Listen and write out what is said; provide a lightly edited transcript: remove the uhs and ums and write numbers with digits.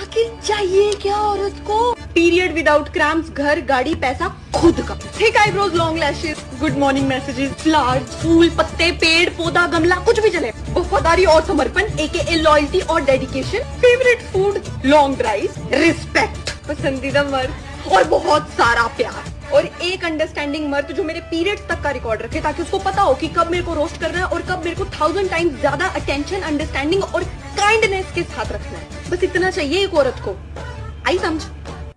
आखिर चाहिए क्या औरत को? पीरियड विदाउट क्रैम्प्स, घर, गाड़ी, पैसा खुद का, thick eyebrows, long lashes, good morning messages, flowers, फूल, पत्ते, पेड़ पौधा, गमला, कुछ भी चले, वफादारी और समर्पण AKA लॉयल्टी और dedication, favourite food, long drive, respect, पसंदीदा मर्द और बहुत सारा प्यार। और एक अंडरस्टैंडिंग मर्द जो मेरे पीरियड्स तक का रिकॉर्ड रखे, ताकि उसको पता हो कि कब मेरे को रोस्ट करना है और कब मेरे को 1000 टाइम्स ज्यादा अटेंशन, अंडरस्टैंडिंग और काइंडनेस के साथ रखना है। बस इतना चाहिए एक औरत को। आई समझ?